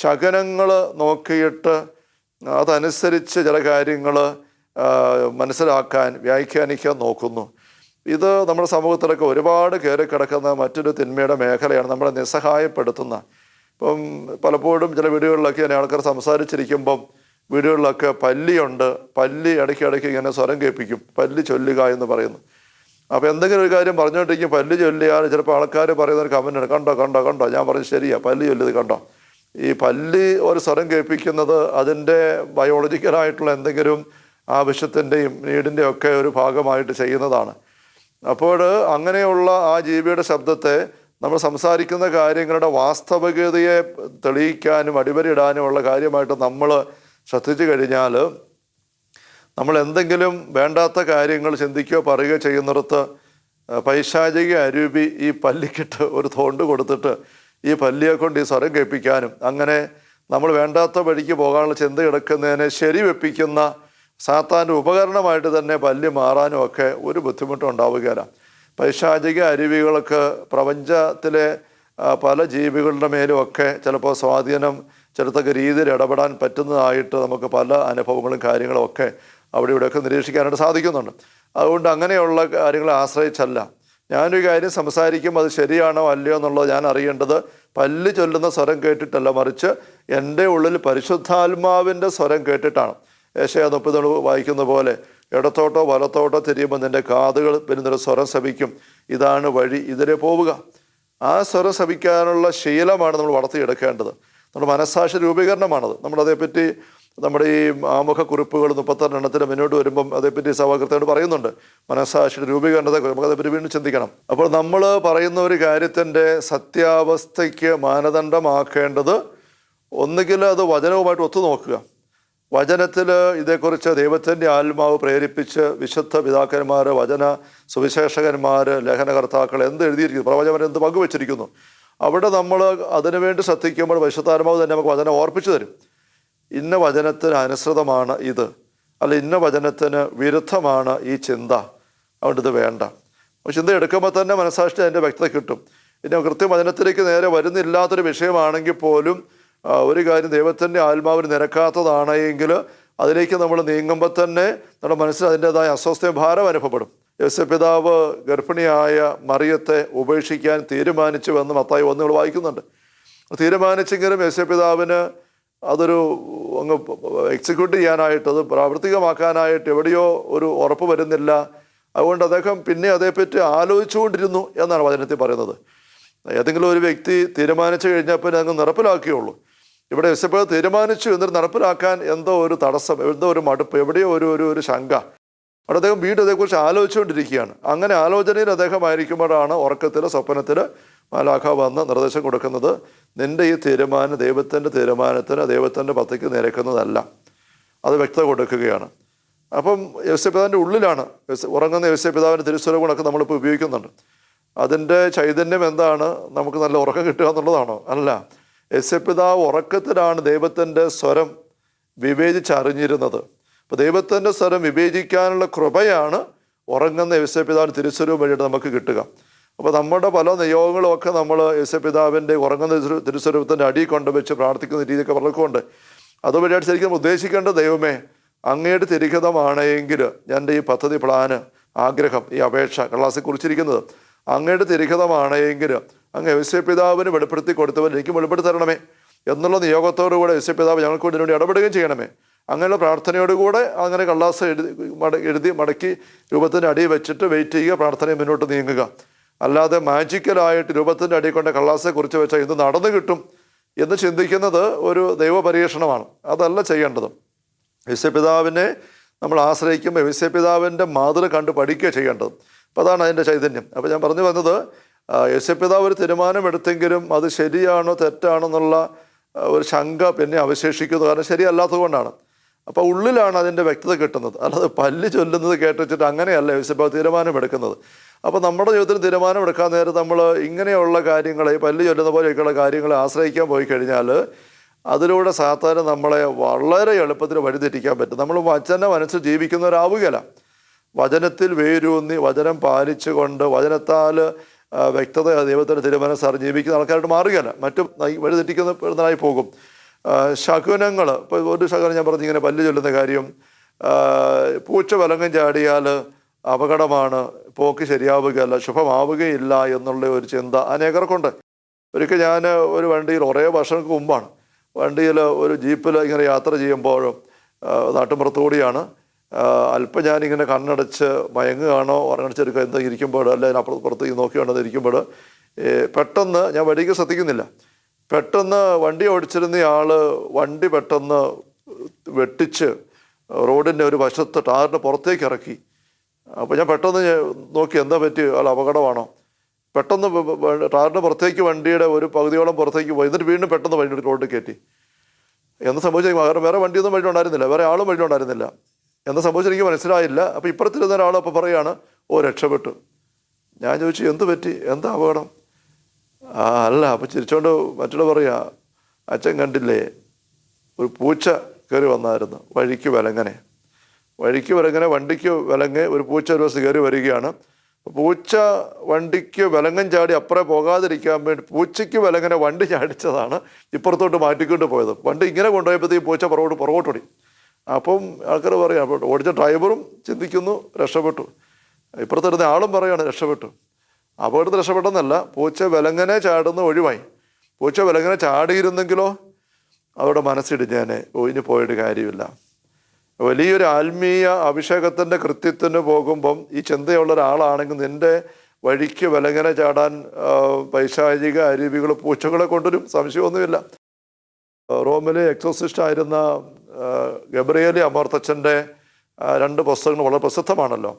ശകനങ്ങൾ നോക്കിയിട്ട് അതനുസരിച്ച് ചില കാര്യങ്ങൾ മനസ്സിലാക്കാൻ വ്യാഖ്യാനിക്കാൻ നോക്കുന്നു. ഇത് നമ്മുടെ സമൂഹത്തിലൊക്കെ ഒരുപാട് കയറിക്കിടക്കുന്ന മറ്റൊരു തിന്മയുടെ മേഖലയാണ്, നമ്മളെ നിസ്സഹായപ്പെടുത്തുന്ന. ഇപ്പം പലപ്പോഴും ചില വീടുകളിലൊക്കെ ആൾക്കാർ സംസാരിച്ചിരിക്കുമ്പം വീടുകളിലൊക്കെ പല്ലിയുണ്ട്, പല്ലി ഇടയ്ക്കിടയ്ക്ക് ഇങ്ങനെ സ്വരം കേൾപ്പിക്കും, പല്ലി ചൊല്ലുക എന്ന് പറയുന്നു. അപ്പോൾ എന്തെങ്കിലും ഒരു കാര്യം പറഞ്ഞുകൊണ്ടിരിക്കും, പല്ലി ചൊല്ലിയാൽ ചിലപ്പോൾ ആൾക്കാർ പറയുന്ന ഒരു കമൻ്റാണ്, കണ്ടോ കണ്ടോ കണ്ടോ, ഞാൻ പറഞ്ഞു ശരിയാ, പല്ലി ചൊല്ലിയത് കണ്ടോ. ഈ പല്ലി ഒരു സ്വരം കേൾപ്പിക്കുന്നത് അതിൻ്റെ ബയോളജിക്കലായിട്ടുള്ള എന്തെങ്കിലും ആവശ്യത്തിൻ്റെയും നീഡിൻ്റെയും ഒക്കെ ഒരു ഭാഗമായിട്ട് ചെയ്യുന്നതാണ്. അപ്പോൾ അങ്ങനെയുള്ള ആ ജീവിയുടെ ശബ്ദത്തെ നമ്മൾ സംസാരിക്കുന്ന കാര്യങ്ങളുടെ വാസ്തവികതയെ തെളിയിക്കാനും അടിവരയിടാനുമുള്ള കാര്യമായിട്ട് നമ്മൾ ശ്രദ്ധിച്ചു കഴിഞ്ഞാൽ, നമ്മൾ എന്തെങ്കിലും വേണ്ടാത്ത കാര്യങ്ങൾ ചിന്തിക്കുകയോ പറയുകയോ ചെയ്യുന്നിടത്ത് പൈശാചിക അരൂപി ഈ പല്ലിക്കിട്ട് ഒരു തോണ്ട് കൊടുത്തിട്ട് ഈ പല്ലിയെ കൊണ്ട് ഈ സ്വരം കേൾപ്പിക്കാനും അങ്ങനെ നമ്മൾ വേണ്ടാത്ത വഴിക്ക് പോകാനുള്ള ചിന്ത എടുക്കുന്നതിനെ ശരിവെപ്പിക്കുന്ന സാത്താൻ്റെ ഉപകരണമായിട്ട് തന്നെ പല്ലി മാറാനും ഒക്കെ ഒരു ബുദ്ധിമുട്ടും ഉണ്ടാവുകയില്ല. പൈശാചിക അരുവികൾക്ക് പ്രപഞ്ചത്തിലെ പല ജീവികളുടെ മേലുമൊക്കെ ചിലപ്പോൾ സ്വാധീനം ചെലുത്തക്ക രീതിയിൽ ഇടപെടാൻ പറ്റുന്നതായിട്ട് നമുക്ക് പല അനുഭവങ്ങളും കാര്യങ്ങളും ഒക്കെ അവിടെ ഇവിടെയൊക്കെ നിരീക്ഷിക്കാനായിട്ട് സാധിക്കുന്നുണ്ട്. അതുകൊണ്ട് അങ്ങനെയുള്ള കാര്യങ്ങളെ ആശ്രയിച്ചല്ല ഞാനൊരു കാര്യം സംസാരിക്കും, അത് ശരിയാണോ അല്ലയോ എന്നുള്ളത് ഞാൻ അറിയേണ്ടത് പല്ല് ചൊല്ലുന്ന സ്വരം കേട്ടിട്ടല്ല, മറിച്ച് എൻ്റെ ഉള്ളിൽ പരിശുദ്ധാത്മാവിൻ്റെ സ്വരം കേട്ടിട്ടാണ്. യേശയ്യാ 30 വായിക്കുന്ന പോലെ ഇടത്തോട്ടോ വലത്തോട്ടോ തിരിയുമ്പോൾ നിൻ്റെ കാതുകൾ പിന്നൊരു സ്വരം ശപിക്കും, ഇതാണ് വഴി, ഇതിലെ പോവുക. ആ സ്വരം ശപിക്കാനുള്ള ശീലമാണ് നമ്മൾ വളർത്തിയെടുക്കേണ്ടത്. നമ്മുടെ മനസ്സാക്ഷി രൂപീകരണമാണത്. നമ്മളതേപ്പറ്റി നമ്മുടെ ഈ ആമുഖക്കുറിപ്പുകൾ 32 മുന്നോട്ട് വരുമ്പം അതേപ്പറ്റി സഭാകൃത്യമായിട്ട് പറയുന്നുണ്ട്. മനസ്സാക്ഷിയുടെ രൂപീകരണത്തെ നമുക്കതേപ്പറ്റി വീണ്ടും ചിന്തിക്കണം. അപ്പോൾ നമ്മൾ പറയുന്ന ഒരു കാര്യത്തിൻ്റെ സത്യാവസ്ഥയ്ക്ക് മാനദണ്ഡമാക്കേണ്ടത് ഒന്നുകിൽ അത് വചനവുമായിട്ട് ഒത്തുനോക്കുക. വചനത്തിൽ ഇതേക്കുറിച്ച് ദൈവത്തിൻ്റെ ആത്മാവ് പ്രേരിപ്പിച്ച് വിശുദ്ധ പിതാക്കന്മാർ, വചന സുവിശേഷകന്മാർ, ലേഖനകർത്താക്കൾ എന്ത് എഴുതിയിരിക്കുന്നു, പ്രവചനം എന്ത് പങ്കുവച്ചിരിക്കുന്നു, അവിടെ നമ്മൾ അതിനുവേണ്ടി ശ്രദ്ധിക്കുമ്പോൾ പരിശുദ്ധാത്മാവ് തന്നെ നമുക്ക് വചനം ഓർപ്പിച്ചു തരും. ഇന്ന വചനത്തിന് അനുസൃതമാണ് ഇത്, അല്ല ഇന്ന വചനത്തിന് വിരുദ്ധമാണ് ഈ ചിന്ത, അതുകൊണ്ട് ഇത് വേണ്ട. ചിന്ത എടുക്കുമ്പോൾ തന്നെ മനസ്സാക്ഷി അതിൻ്റെ വ്യക്തത കിട്ടും. പിന്നെ കൃത്യം വചനത്തിലേക്ക് നേരെ വരുന്നില്ലാത്തൊരു വിഷയമാണെങ്കിൽ പോലും ഒരു കാര്യം ദൈവത്തിൻ്റെ ആത്മാവിന് നിരക്കാത്തതാണ് എങ്കിൽ അതിലേക്ക് നമ്മൾ നീങ്ങുമ്പോൾ തന്നെ നമ്മുടെ മനസ്സിൽ അതിൻ്റെതായ അസ്വസ്ഥയും ഭാരം അനുഭവപ്പെടും. യോസേപ്പിതാവ് ഗർഭിണിയായ മറിയത്തെ ഉപേക്ഷിക്കാൻ തീരുമാനിച്ചുവെന്ന് മത്തായി 1 വായിക്കുന്നുണ്ട്. തീരുമാനിച്ചെങ്കിലും യോസേപ്പിതാവിന് അതൊരു അങ്ങ് എക്സിക്യൂട്ട് ചെയ്യാനായിട്ട്, അത് പ്രാവർത്തികമാക്കാനായിട്ട് എവിടെയോ ഒരു ഉറപ്പ് വരുന്നില്ല. അതുകൊണ്ട് അദ്ദേഹം പിന്നെ അതേപ്പറ്റി ആലോചിച്ചുകൊണ്ടിരുന്നു എന്നാണ് വചനത്തിൽ പറയുന്നത്. ഏതെങ്കിലും ഒരു വ്യക്തി തീരുമാനിച്ചു കഴിഞ്ഞാൽ പിന്നെ അങ്ങ് നടപ്പിലാക്കിയുള്ളൂ. ഇവിടെ യോസേപ്പ് തീരുമാനിച്ചു, എന്നിട്ട് നടപ്പിലാക്കാൻ എന്തോ ഒരു തടസ്സം, എന്തോ ഒരു മടുപ്പ്, എവിടെയോ ഒരു ശങ്ക. അവിടെ അദ്ദേഹം വീണ്ടും അതേക്കുറിച്ച് ആലോചിച്ചുകൊണ്ടിരിക്കുകയാണ്. അങ്ങനെ ആലോചനയിൽ അദ്ദേഹമായിരിക്കുമ്പോഴാണ് ഉറക്കത്തിൽ സ്വപ്നത്തിൽ മാലാഖ വന്ന് നിർദ്ദേശം കൊടുക്കുന്നത്, നിൻ്റെ ഈ തീരുമാനം ദൈവത്തിൻ്റെ തീരുമാനത്തിന് ദൈവത്തിൻ്റെ പദ്ധതിക്ക് നിരക്കുന്നതല്ല. അത് വ്യക്തത കൊടുക്കുകയാണ്. അപ്പം യോസേപ്പിതാവിൻ്റെ ഉള്ളിലാണ് ഉറങ്ങുന്ന യോസേപ്പിതാവിൻ്റെ തിരുസ്വരൂപങ്ങളൊക്കെ നമ്മളിപ്പോൾ ഉപയോഗിക്കുന്നുണ്ട്. അതിൻ്റെ ചൈതന്യം എന്താണ്? നമുക്ക് നല്ല ഉറക്കം കിട്ടുക എന്നുള്ളതാണോ? അല്ല. യോസേപ്പിതാവ് ഉറക്കത്തിലാണ് ദൈവത്തിൻ്റെ സ്വരം വിവേചിച്ചറിഞ്ഞിരുന്നത്. അപ്പോൾ ദൈവത്തിൻ്റെ സ്വരം വിവേചിക്കാനുള്ള കൃപയാണ് ഉറങ്ങുന്ന യോസേപ്പിതാവിൻ്റെ തിരുസ്വരൂപം വഴിയിട്ട് നമുക്ക് കിട്ടുക. അപ്പോൾ നമ്മുടെ പല നിയോഗങ്ങളുമൊക്കെ നമ്മൾ യോസേപ്പിതാവിൻ്റെ ഉറങ്ങുന്ന തിരുസ്വരൂപത്തിൻ്റെ അടി കൊണ്ടുവച്ച് പ്രാർത്ഥിക്കുന്ന രീതിയൊക്കെ പലർക്കുമുണ്ട്. അതുവഴിയായിട്ട് ശരിക്കും ഉദ്ദേശിക്കേണ്ട, ദൈവമേ അങ്ങയുടെ തിരിഹിതമാണെങ്കിൽ എൻ്റെ ഈ പദ്ധതി, പ്ലാന്, ആഗ്രഹം, ഈ അപേക്ഷ കടലാസിൽ കുറിച്ചിരിക്കുന്നത് അങ്ങയുടെ തിരിഹിതമാണെങ്കിൽ അങ്ങ് യോസേപ്പിതാവിന് വെളിപ്പെടുത്തി കൊടുത്തവൻ എനിക്ക് വെളിപ്പെടുത്തി തരണമേ എന്നുള്ള നിയോഗത്തോടുകൂടെ യോസേപ്പിതാവ് ഞങ്ങൾക്ക് ഇതിനുവേണ്ടി ഇടപെടുകയും ചെയ്യണമേ. അങ്ങനെയുള്ള പ്രാർത്ഥനയോടുകൂടെ അങ്ങനെ കടലാസ് എഴുതി മടക്കി രൂപത്തിൻ്റെ അടി വെച്ചിട്ട് വെയിറ്റ് ചെയ്യുക, പ്രാർത്ഥനയെ മുന്നോട്ട് നീങ്ങുക. അല്ലാതെ മാജിക്കലായിട്ട് രൂപത്തിൻ്റെ അടി കൊണ്ട് കടലാസെ കുറിച്ച് വെച്ചാൽ ഇത് നടന്നു കിട്ടും എന്ന് ചിന്തിക്കുന്നത് ഒരു ദൈവപരീക്ഷണമാണ്. അതല്ല ചെയ്യേണ്ടത്. യോസേപ്പിതാവിനെ നമ്മൾ ആശ്രയിക്കുമ്പോൾ യോസേപ്പിതാവിൻ്റെ മാതൃക കണ്ട് പഠിക്കുക ചെയ്യേണ്ടത്. അപ്പോൾ അതാണ് അതിൻ്റെ ചൈതന്യം. അപ്പോൾ ഞാൻ പറഞ്ഞു വന്നത്, യോസേപ്പിതാവ് ഒരു തീരുമാനമെടുത്തെങ്കിലും അത് ശരിയാണോ തെറ്റാണോ എന്നുള്ള ഒരു ശങ്ക പിന്നെ അവശേഷിക്കുന്നു. കാരണം ശരിയല്ലാത്തത് കൊണ്ടാണ്. അപ്പോൾ ഉള്ളിലാണ് അതിൻ്റെ വ്യക്തത കിട്ടുന്നത്. അല്ലാതെ പല്ല് ചൊല്ലുന്നത് കേട്ടിട്ട് അങ്ങനെയല്ല യോസേപ്പിതാവ് തീരുമാനമെടുക്കുന്നത്. അപ്പോൾ നമ്മുടെ ജീവിതത്തിൽ തീരുമാനമെടുക്കാൻ നേരം നമ്മൾ ഇങ്ങനെയുള്ള കാര്യങ്ങളെ, പല്ല് ചൊല്ലുന്ന പോലെയൊക്കെയുള്ള കാര്യങ്ങളെ ആശ്രയിക്കാൻ പോയി കഴിഞ്ഞാൽ അതിലൂടെ സാത്താന് നമ്മളെ വളരെ എളുപ്പത്തിൽ വഴിതെറ്റിക്കാൻ പറ്റും. നമ്മൾ വചനം അനുസരിച്ച് ജീവിക്കുന്നവരാവുകയില്ല. വചനത്തിൽ വേരൂന്നി വചനം പാലിച്ചുകൊണ്ട് വചനത്താൽ വ്യക്തത ദൈവത്തിൻ്റെ തീരുമാനം സാർ ജീവിക്കുന്ന ആൾക്കാരായിട്ട് മാറുകയില്ല. മറ്റും വഴിതെറ്റിക്കുന്നതായി പോകും. ശകുനങ്ങൾ, ഇപ്പോൾ ഒരു ശകുനം ഞാൻ പറഞ്ഞു, ഇങ്ങനെ പല്ല് ചൊല്ലുന്ന കാര്യം, പൂച്ച വലങ്ങം ചാടിയാൽ അപകടമാണ്, പോക്ക് ശരിയാവുകയല്ല, ശുഭമാവുകയില്ല എന്നുള്ള ഒരു ചിന്ത അനേകർക്കുണ്ട്. ഒരിക്കൽ ഞാൻ ഒരു വണ്ടിയിൽ, കുറേ വർഷങ്ങൾക്ക് മുമ്പാണ്, വണ്ടിയിൽ ഒരു ജീപ്പിൽ ഇങ്ങനെ യാത്ര ചെയ്യുമ്പോഴും നാട്ടുമ്പുറത്തുകൂടിയാണ്, അല്പം ഞാനിങ്ങനെ കണ്ണടച്ച് മയങ്ങുകയാണോ ഉറങ്ങടിച്ചെടുക്കുക എന്താ ഇരിക്കുമ്പോൾ, അല്ല അപ്പുറത്തേക്ക് നോക്കിയാണോ ഇരിക്കുമ്പോൾ പെട്ടെന്ന് ഞാൻ വഴിക്ക് ശ്രദ്ധിക്കുന്നില്ല, പെട്ടെന്ന് വണ്ടി ഓടിച്ചിരുന്ന ആൾ വണ്ടി പെട്ടെന്ന് വെട്ടിച്ച് റോഡിൻ്റെ ഒരു വശത്ത് ടാറിൻ്റെ പുറത്തേക്ക് ഇറക്കി. അപ്പോൾ ഞാൻ പെട്ടെന്ന് നോക്കി, എന്താ പറ്റി, അല്ല അപകടമാണോ? പെട്ടെന്ന് ടാറിൻ്റെ പുറത്തേക്ക് വണ്ടിയുടെ ഒരു പകുതിയോളം പുറത്തേക്ക് പോയി, എന്നിട്ട് വീണ്ടും പെട്ടെന്ന് വണ്ടി റോഡിൽ കയറ്റി. എന്ന് സംഭവിച്ചെങ്കിൽ കാരണം വേറെ വണ്ടിയൊന്നും വഴിയുണ്ടായിരുന്നില്ല, വേറെ ആളും വഴിയുണ്ടായിരുന്നില്ല. എന്താ സംഭവിച്ചെനിക്ക് മനസ്സിലായില്ല. അപ്പോൾ ഇപ്പുറത്തിരുന്ന ഒരാൾ അപ്പോൾ പറയുകയാണ്, ഓ രക്ഷപ്പെട്ടു. ഞാൻ ചോദിച്ചു, എന്ത് പറ്റി, എന്താ അപകടം? അല്ല. അപ്പോൾ ചിരിച്ചോണ്ട് മറ്റുള്ള പറയുക, അച്ഛൻ കണ്ടില്ലേ, ഒരു പൂച്ച കയറി വന്നായിരുന്നു വഴിക്ക് വിലങ്ങനെ വണ്ടിക്ക് വിലങ്ങ് ഒരു പൂച്ച ഒരു ദിവസം കയറി വരികയാണ്. പൂച്ച വണ്ടിക്ക് വിലങ്ങൻ ചാടി അപ്പുറം പോകാതിരിക്കാൻ വേണ്ടി പൂച്ചയ്ക്ക് വിലങ്ങനെ വണ്ടി ചാടിച്ചതാണ് ഇപ്പുറത്തോട്ട് മാറ്റിക്കൊണ്ട് പോയത്. വണ്ടി ഇങ്ങനെ കൊണ്ടുപോയപ്പോഴത്തേക്ക് പൂച്ച പുറകോട്ടോടി. അപ്പം ആൾക്കാർ പറയാം, അപ്പോൾ ഓടിച്ച ഡ്രൈവറും ചിന്തിക്കുന്നു രക്ഷപ്പെട്ടു, ഇപ്പുറത്തിരുന്ന ആളും പറയുകയാണ് രക്ഷപ്പെട്ടു. അപകടത്തിൽ രക്ഷപ്പെട്ടെന്നല്ല, പൂച്ച വിലങ്ങനെ ചാടുന്ന ഒഴിവായി. പൂച്ച വിലങ്ങനെ ചാടിയിരുന്നെങ്കിലോ അവിടെ മനസ്സിടിഞ്ഞേനെ, ഒഴിഞ്ഞു പോയിട്ട് കാര്യമില്ല. വലിയൊരു ആത്മീയ അഭിഷേകത്തിൻ്റെ കൃത്യത്തിന് പോകുമ്പം ഈ ചിന്തയുള്ള ഒരാളാണെങ്കിൽ നിൻ്റെ വഴിക്ക് വിലങ്ങനെ ചാടാൻ പൈശാചിക അരുവികൾ പൂച്ചകളെ കൊണ്ടൊരും സംശയമൊന്നുമില്ല. റോമിലെ എക്സോസിസ്റ്റ് ആയിരുന്ന ഗബ്രിയേലി അമോർത്തച്ഛൻ്റെ 2 പുസ്തകങ്ങൾ വളരെ പ്രസിദ്ധമാണല്ലോ.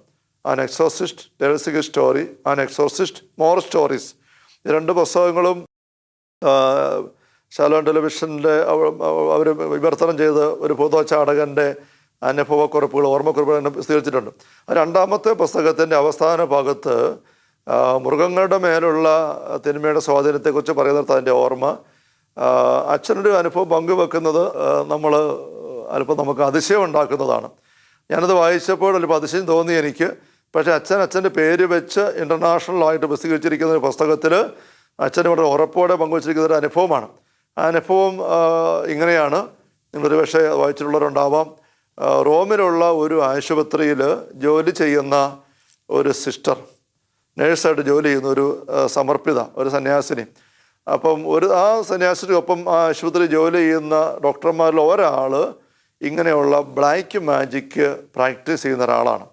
An exorcist tells his story, an exorcist more stories. ഈ 2 പുസ്തകങ്ങളും ശാലോം ടെലിവിഷൻ്റെ അവർ വിവർത്തനം ചെയ്ത് ഒരു ഭൂതോച്ചാടകൻ്റെ അനുഭവക്കുറിപ്പുകൾ, ഓർമ്മക്കുറിപ്പുകൾ പ്രസിദ്ധീകരിച്ചിട്ടുണ്ട്. 2ാമത്തെ പുസ്തകത്തിൻ്റെ അവസാന ഭാഗത്ത് മൃഗങ്ങളുടെ മേലുള്ള തിന്മയുടെ സ്വാധീനത്തെക്കുറിച്ച് പറയുന്നിടത്ത് അതിൻ്റെ ഓർമ്മ, അച്ഛനൊരു അനുഭവം പങ്കുവെക്കുന്നത് അല്പം നമുക്ക് അതിശയം ഉണ്ടാക്കുന്നതാണ്. ഞാനത് വായിച്ചപ്പോൾ അല്പം അതിശയം തോന്നി എനിക്ക്. പക്ഷേ അച്ഛൻ്റെ പേര് വെച്ച് ഇൻ്റർനാഷണലായിട്ട് പ്രസിദ്ധീകരിച്ചിരിക്കുന്ന ഒരു പുസ്തകത്തിൽ അച്ഛൻ ഇവിടെ ഉറപ്പോടെ പങ്കുവച്ചിരിക്കുന്ന ഒരു അനുഭവമാണ്. ആ അനുഭവം ഇങ്ങനെയാണ്, നിങ്ങളൊരു പക്ഷേ വായിച്ചിട്ടുള്ളവരുണ്ടാവാം. റോമിലുള്ള ഒരു ആശുപത്രിയിൽ ജോലി ചെയ്യുന്ന ഒരു സിസ്റ്റർ, നേഴ്സായിട്ട് ജോലി ചെയ്യുന്ന ഒരു സമർപ്പിത, ഒരു സന്യാസിനി. അപ്പം ആ സന്യാസിനിക്കൊപ്പം ആ ആശുപത്രി ജോലി ചെയ്യുന്ന ഡോക്ടർമാരിൽ ഒരാൾ ഇങ്ങനെയുള്ള ബ്ലാക്ക് മാജിക്ക് പ്രാക്ടീസ് ചെയ്യുന്ന ഒരാളാണ്.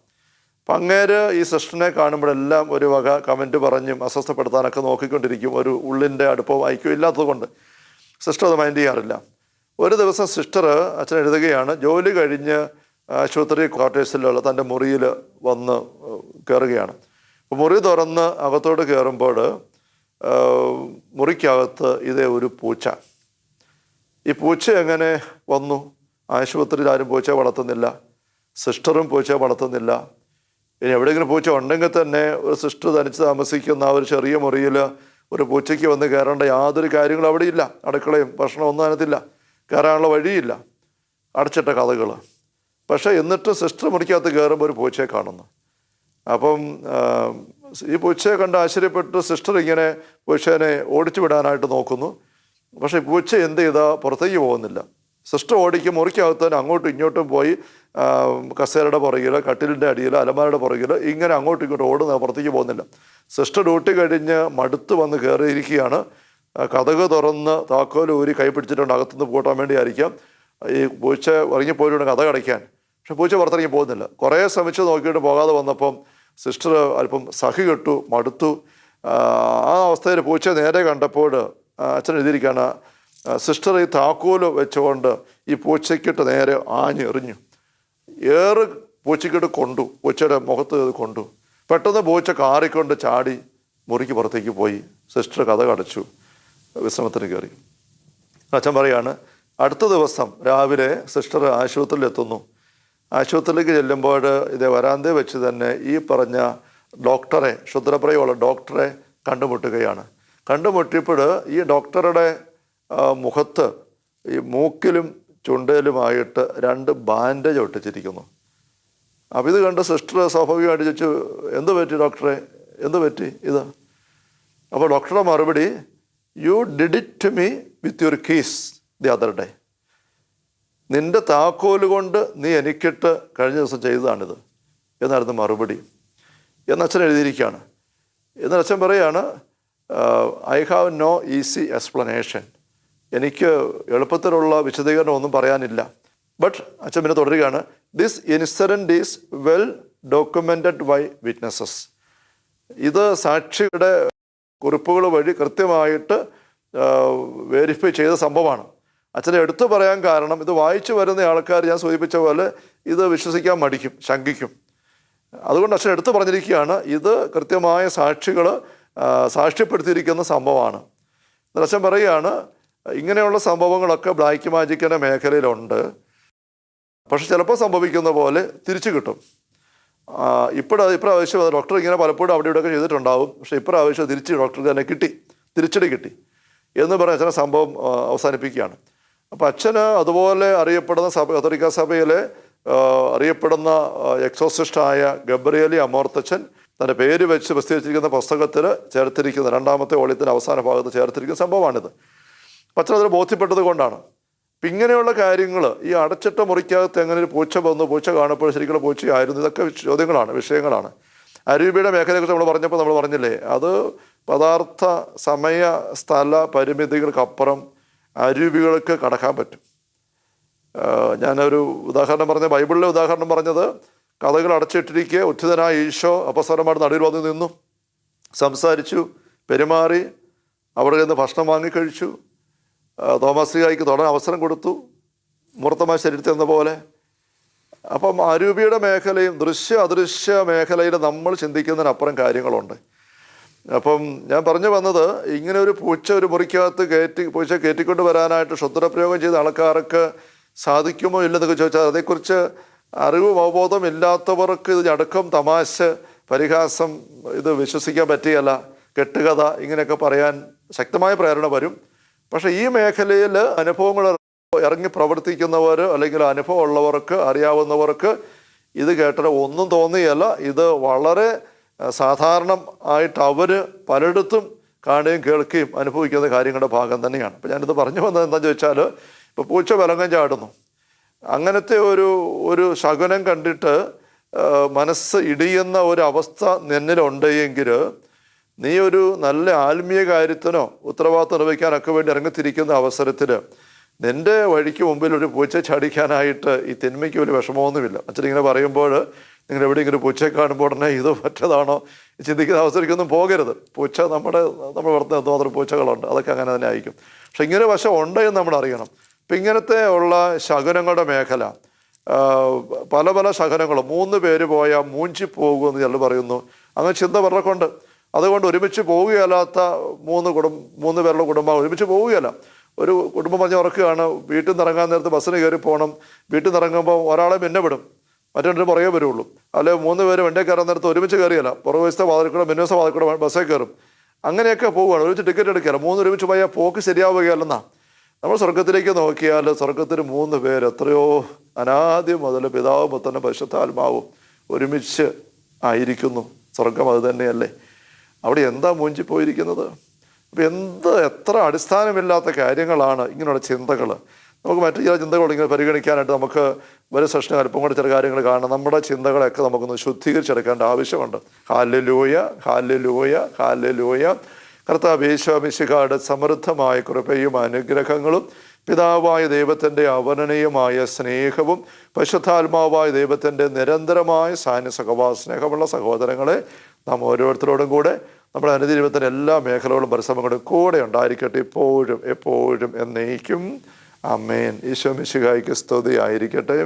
അപ്പം അങ്ങേര് ഈ സിസ്റ്ററിനെ കാണുമ്പോഴെല്ലാം ഒരു വക കമൻറ്റ് പറഞ്ഞും അസ്വസ്ഥപ്പെടുത്താനൊക്കെ നോക്കിക്കൊണ്ടിരിക്കും. ഒരു ഉള്ളിൻ്റെ അടുപ്പവും ഐക്യം ഇല്ലാത്തത് കൊണ്ട് സിസ്റ്റർ അത് മൈൻഡ് ചെയ്യാറില്ല. ഒരു ദിവസം സിസ്റ്റർ അച്ഛൻ എഴുതുകയാണ്, ജോലി കഴിഞ്ഞ് ആശുപത്രി ക്വാർട്ടേഴ്സിലുള്ള തൻ്റെ മുറിയിൽ വന്ന് കയറുകയാണ്. അപ്പോൾ മുറി തുറന്ന് അകത്തോട്ട് കയറുമ്പോൾ മുറിക്കകത്ത് ഇതേ ഒരു പൂച്ച. ഈ പൂച്ച എങ്ങനെ വന്നു? ആശുപത്രിയിൽ ആരും പൂച്ചയെ വളർത്തുന്നില്ല, സിസ്റ്ററും പൂച്ചയെ വളർത്തുന്നില്ല. ഇനി എവിടെയെങ്കിലും പൂച്ച ഉണ്ടെങ്കിൽ തന്നെ ഒരു സിസ്റ്റർ തനിച്ച് താമസിക്കുന്ന ആ ഒരു ചെറിയ മുറിയിൽ ഒരു പൂച്ചയ്ക്ക് വന്ന് കയറേണ്ട യാതൊരു കാര്യങ്ങളും അവിടെ ഇല്ല. അടുക്കളയും ഭക്ഷണം ഒന്നും അതിനകത്തില്ല, കയറാനുള്ള വഴിയില്ല, അടച്ചിട്ട കഥകൾ. പക്ഷേ എന്നിട്ട് സിസ്റ്റർ മുറിക്കകത്ത് കയറുമ്പോൾ ഒരു പൂച്ചയെ കാണുന്നു. അപ്പം ഈ പൂച്ചയെ കണ്ട് ആശ്ചര്യപ്പെട്ട് സിസ്റ്റർ ഇങ്ങനെ പൂച്ചേനെ ഓടിച്ചു വിടാനായിട്ട് നോക്കുന്നു. പക്ഷേ പൂച്ച എന്ത് ചെയ്താൽ പുറത്തേക്ക് പോകുന്നില്ല. സിസ്റ്റർ ഓടിക്കും, മുറിക്കകത്ത് തന്നെ അങ്ങോട്ടും ഇങ്ങോട്ടും പോയി കസേരയുടെ പുറകിൽ, കട്ടിലിൻ്റെ അടിയിൽ, അലമാരയുടെ പുറകിൽ ഇങ്ങനെ അങ്ങോട്ടും ഇങ്ങോട്ടും ഓടുന്ന, പുറത്തേക്ക് പോകുന്നില്ല. സിസ്റ്റർ ഡ്യൂട്ടി കഴിഞ്ഞ് മടുത്ത് വന്ന് കയറിയിരിക്കുകയാണ്. കതക് തുറന്ന് താക്കോൽ ഊരി കൈ പിടിച്ചിട്ടുണ്ട്, അകത്തുനിന്ന് പൂട്ടാൻ വേണ്ടി ആയിരിക്കാം. ഈ പൂച്ച ഇറങ്ങിപ്പോയിട്ടുണ്ട് കഥ അടയ്ക്കാൻ. പക്ഷെ പൂച്ച പുറത്തിറങ്ങി പോകുന്നില്ല. കുറേ ശ്രമിച്ച് നോക്കിയിട്ട് പോകാതെ വന്നപ്പം സിസ്റ്റർ അല്പം സഹി കെട്ടു, മടുത്തു. ആ അവസ്ഥയിൽ പൂച്ച നേരെ കണ്ടപ്പോൾ അച്ഛൻ എഴുതിയിരിക്കുകയാണ്, സിസ്റ്റർ ഈ താക്കോൽ വെച്ചുകൊണ്ട് ഈ പൂച്ചയ്ക്കിട്ട് നേരെ ആഞ്ഞെറിഞ്ഞു. പൂച്ചയ്ക്കിട്ട് കൊണ്ടു, പൂച്ചയുടെ മുഖത്ത് കൊണ്ടു. പെട്ടെന്ന് പൂച്ച കാറിക്കൊണ്ട് ചാടി മുറിക്ക് പുറത്തേക്ക് പോയി. സിസ്റ്റർ കഥ അടച്ചു, വിശ്രമത്തിന് കയറി. അച്ഛൻ പറയാണ്, അടുത്ത ദിവസം രാവിലെ സിസ്റ്റർ ആശുപത്രിയിൽ എത്തുന്നു. ആശുപത്രിയിലേക്ക് ചെല്ലുമ്പോൾ ഇതേ വരാന്തയിൽ വെച്ച് തന്നെ ഈ പറഞ്ഞ ഡോക്ടറെ, ക്ഷുദ്രപ്രയമുള്ള ഡോക്ടറെ കണ്ടുമുട്ടുകയാണ്. കണ്ടുമുട്ടിയപ്പോൾ ഈ ഡോക്ടറുടെ മുഖത്ത് ഈ മൂക്കിലും ചുണ്ടയിലുമായിട്ട് 2 ബാൻഡേജ് ഒട്ടിച്ചിരിക്കുന്നു. അപ്പോൾ ഇത് കണ്ട് സിസ്റ്റർ സ്വാഭാവികമായിട്ട് ചോദിച്ചു, എന്ത് പറ്റി ഡോക്ടറെ, എന്ത് പറ്റി ഇത്? അപ്പോൾ ഡോക്ടറുടെ മറുപടി, you did it to me with your keys the other day. നിന്റെ താക്കോല് കൊണ്ട് നീ എനിക്കിട്ട് കഴിഞ്ഞ ദിവസം ചെയ്തതാണിത് എന്നായിരുന്നു മറുപടി എന്ന് അച്ഛൻ എഴുതിയിരിക്കുകയാണ്. എന്ന് അച്ഛൻ പറയുകയാണ്, I have no easy explanation, എനിക്ക് എളുപ്പത്തിലുള്ള വിശദീകരണം ഒന്നും പറയാനില്ല. ബട്ട് അച്ഛൻ പിന്നെ തുടരുകയാണ്, this incident is well documented by witnesses. ഇത് സാക്ഷിയുടെ കുറിപ്പുകൾ വഴി കൃത്യമായിട്ട് വെരിഫൈ ചെയ്ത സംഭവമാണ്. അച്ഛനെ എടുത്തു പറയാൻ കാരണം ഇത് വായിച്ചു വരുന്ന ആൾക്കാർ ഞാൻ സൂചിപ്പിച്ച പോലെ ഇത് വിശ്വസിക്കാൻ മടിക്കും, ശങ്കിക്കും. അതുകൊണ്ട് അച്ഛൻ എടുത്തു പറഞ്ഞിരിക്കുകയാണ്, ഇത് കൃത്യമായ സാക്ഷികൾ സാക്ഷ്യപ്പെടുത്തിയിരിക്കുന്ന സംഭവമാണ്. അച്ഛൻ പറയുകയാണ്, ഇങ്ങനെയുള്ള സംഭവങ്ങളൊക്കെ ബ്ലാക്ക് മാജിക്കിൻ്റെ മേഖലയിലുണ്ട്. പക്ഷെ ചിലപ്പോൾ സംഭവിക്കുന്ന പോലെ തിരിച്ചു കിട്ടും. ഇപ്രാവശ്യം ഡോക്ടർ ഇങ്ങനെ പലപ്പോഴും അവിടെ ഇവിടെയൊക്കെ ചെയ്തിട്ടുണ്ടാവും. പക്ഷേ ഇപ്രാവശ്യം ഡോക്ടർക്ക് തന്നെ തിരിച്ചടി കിട്ടി എന്ന് പറഞ്ഞ് അച്ഛനെ സംഭവം അവസാനിപ്പിക്കുകയാണ്. അപ്പം അച്ഛന് അതുപോലെ അറിയപ്പെടുന്ന കത്തോലിക്ക സഭയിലെ അറിയപ്പെടുന്ന എക്സോസിസ്റ്റായ ഗബ്രിയേലി അമോർത്തച്ഛൻ തൻ്റെ പേര് വെച്ച് പ്രസിദ്ധീകരിച്ചിരിക്കുന്ന പുസ്തകത്തിൽ ചേർത്തിരിക്കുന്ന 2ാമത്തെ വോള്യത്തിൻ്റെ അവസാന ഭാഗത്ത് ചേർത്തിരിക്കുന്ന സംഭവമാണിത്. അപ്പം അച്ഛൻ അതിൽ ബോധ്യപ്പെട്ടത് കൊണ്ടാണ്. അപ്പം ഇങ്ങനെയുള്ള കാര്യങ്ങൾ, ഈ അടച്ചിട്ട മുറിക്കകത്ത് എങ്ങനെ ഒരു പൂച്ച വന്നു, പൂച്ച കാണപ്പോൾ ശരിക്കുള്ള പൂച്ചയായിരുന്നു, ഇതൊക്കെ ചോദ്യങ്ങളാണ്, വിഷയങ്ങളാണ്. അരൂപിയുടെ മേഖലയെക്കുറിച്ച് നമ്മൾ പറഞ്ഞപ്പോൾ നമ്മൾ പറഞ്ഞില്ലേ, അത് പദാർത്ഥ സമയ സ്ഥല പരിമിതികൾക്കപ്പുറം അരൂപികൾക്ക് കടക്കാൻ പറ്റും. ഞാനൊരു ഉദാഹരണം പറഞ്ഞ ബൈബിളിലെ ഉദാഹരണം പറഞ്ഞത്, കഥകൾ അടച്ചിട്ടിരിക്കെ ഉത്ഥിതനായ ഈശോ അപ്പസ്വരന്മാരുടെ നടുവിൽ വന്ന് നിന്നു, സംസാരിച്ചു, പെരുമാറി, അവിടെ നിന്ന് ഭക്ഷണം വാങ്ങിക്കഴിച്ചു, തോമാശ്ലീഹായ്ക്ക് തൊടാൻ അവസരം കൊടുത്തു, മൂർത്തമായ ശരീരത്തിൽ എന്ന പോലെ. അപ്പം അരൂപിയുടെ മേഖലയും ദൃശ്യ അദൃശ്യ മേഖലയിൽ നമ്മൾ ചിന്തിക്കുന്നതിനപ്പുറം കാര്യങ്ങളുണ്ട്. അപ്പം ഞാൻ പറഞ്ഞു വന്നത്, ഇങ്ങനെ ഒരു പൂച്ച ഒരു മുറിക്കകത്ത് പൂച്ച കയറ്റിക്കൊണ്ട് വരാനായിട്ട് ക്ഷുദ്രപ്രയോഗം ചെയ്ത ആൾക്കാർക്ക് സാധിക്കുമോ ഇല്ലെന്നൊക്കെ ചോദിച്ചാൽ അതേക്കുറിച്ച് അറിവും അവബോധം ഇല്ലാത്തവർക്ക് ഇത് അടക്കം തമാശ, പരിഹാസം, ഇത് വിശ്വസിക്കാൻ പറ്റിയല്ല, കെട്ടുകഥ, ഇങ്ങനെയൊക്കെ പറയാൻ ശക്തമായ പ്രേരണ വരും. പക്ഷേ ഈ മേഖലയിൽ അനുഭവങ്ങൾ ഇറങ്ങി പ്രവർത്തിക്കുന്നവർ അല്ലെങ്കിൽ അനുഭവം ഉള്ളവർക്ക്, അറിയാവുന്നവർക്ക് ഇത് കേട്ടിട്ട് ഒന്നും തോന്നിയല്ല. ഇത് വളരെ സാധാരണ ആയിട്ട് അവർ പലയിടത്തും കാണുകയും കേൾക്കുകയും അനുഭവിക്കുന്ന കാര്യങ്ങളുടെ ഭാഗം തന്നെയാണ്. അപ്പോൾ ഞാനിത് പറഞ്ഞു വന്നത് എന്താണെന്ന് ചോദിച്ചാൽ, ഇപ്പോൾ പൂച്ച വിലങ്ങം ചാടുന്നു, അങ്ങനത്തെ ഒരു ശകുനം കണ്ടിട്ട് മനസ്സ് ഇടിയുന്ന ഒരു അവസ്ഥ നിന്നിലുണ്ടെങ്കിൽ നീ ഒരു നല്ല ആത്മീയ കാര്യത്തിനോ ഉത്തരവാദിത്വം നിർവഹിക്കാനൊക്കെ വേണ്ടി ഇറങ്ങിത്തിരിക്കുന്ന അവസരത്തിൽ നിൻ്റെ വഴിക്ക് മുമ്പിൽ ഒരു പൂച്ച ചാടിക്കാനായിട്ട് ഈ തിന്മയ്ക്ക് ഒരു വിഷമമൊന്നുമില്ല. അച്ഛനിങ്ങനെ പറയുമ്പോൾ നിങ്ങൾ എവിടെയെങ്കിലും പൂച്ചയെ കാണുമ്പോൾ ഉടനെ ഇത് പറ്റതാണോ ചിന്തിക്കുന്ന അവസരക്കൊന്നും പോകരുത്. പൂച്ച നമ്മൾ വളർത്തുന്ന എന്തുമാത്രം പൂച്ചകളുണ്ട്, അതൊക്കെ അങ്ങനെ തന്നെ ആയിരിക്കും. പക്ഷെ ഇങ്ങനെ വശം ഉണ്ട് എന്ന് നമ്മൾ അറിയണം. ഇപ്പം ഇങ്ങനത്തെ ഉള്ള ശകുനങ്ങളുടെ മേഖല, പല പല ശകുനങ്ങളും, 3 പേര് പോയാൽ മൂഞ്ചി പോകുമെന്ന് ചിലർ പറയുന്നു. അങ്ങനെ ചിന്ത പറഞ്ഞുകൊണ്ട് അതുകൊണ്ട് ഒരുമിച്ച് പോവുകയല്ലാത്ത 3 പേരുടെ കുടുംബം ഒരുമിച്ച് പോവുകയല്ല. ഒരു കുടുംബം പറഞ്ഞ് ഉറക്കുകയാണ്, വീട്ടിൽ നിന്ന് ഇറങ്ങാൻ നേരത്ത് ബസ്സിന് കയറി പോകണം, വീട്ടിൽ നിന്ന് ഇറങ്ങുമ്പോൾ ഒരാളെ പിന്നെ വിടും, മറ്റൊരു പുറകെ വരുള്ളൂ. അല്ലെങ്കിൽ 3 പേര് വണ്ടിയിൽ കയറാൻ നേരത്ത് ഒരുമിച്ച് കയറിയല്ല, പുറകുവശത്തെ വാതിൽക്കൂടെ മുൻവശത്തെ വാതിൽക്കൂടെ ബസ്സിൽ കയറും. അങ്ങനെയൊക്കെ പോവുകയാണ്, ഒരുമിച്ച് ടിക്കറ്റ് എടുക്കുകയല്ല. 3 ഒരുമിച്ച് പോയാൽ പോക്ക് ശരിയാവുകയല്ലെന്നാ. നമ്മൾ സ്വർഗത്തിലേക്ക് നോക്കിയാൽ സ്വർഗത്തിൽ 3 പേര് എത്രയോ അനാദ്യം മുതൽ പിതാവും പുത്രനും പരിശുദ്ധാത്മാവും ഒരുമിച്ച് ആയിരിക്കുന്നു. സ്വർഗം അത് തന്നെയല്ലേ. അവിടെ എന്താ മൂഞ്ചിപ്പോയിരിക്കുന്നത്? അപ്പം എത്ര അടിസ്ഥാനമില്ലാത്ത കാര്യങ്ങളാണ് ഇങ്ങനെയുള്ള ചിന്തകൾ. നമുക്ക് മറ്റു ചില ചിന്തകൾ ഇങ്ങനെ പരിഗണിക്കാനായിട്ട് നമുക്ക് ഒരു സെഷന് അല്പം കൂടെ ചില കാര്യങ്ങൾ കാണണം. നമ്മുടെ ചിന്തകളെയൊക്കെ നമുക്കൊന്ന് ശുദ്ധീകരിച്ചെടുക്കേണ്ട ആവശ്യമുണ്ട്. Hallelujah, hallelujah, hallelujah. കർത്താവ് യേശു മിശിഹായുടെ സമൃദ്ധമായ കൃപയും അനുഗ്രഹങ്ങളും പിതാവായ ദൈവത്തിൻ്റെ അവർണ്ണനീയമായ സ്നേഹവും പരിശുദ്ധാത്മാവായ ദൈവത്തിൻ്റെ നിരന്തരമായ സഹവാസസ്നേഹമുള്ള സഹോദരങ്ങളെ നാം ഓരോരുത്തരോടും കൂടെ നമ്മുടെ അനുദിനത്തിൻ്റെ എല്ലാ മേഖലകളും പരിശ്രമങ്ങളും കൂടെ ഉണ്ടായിരിക്കട്ടെ, ഇപ്പോഴും എപ്പോഴും എന്നേക്കും. ആമേൻ. ഈശോ മിശിഹായ്ക്ക് സ്തുതി ആയിരിക്കട്ടെ.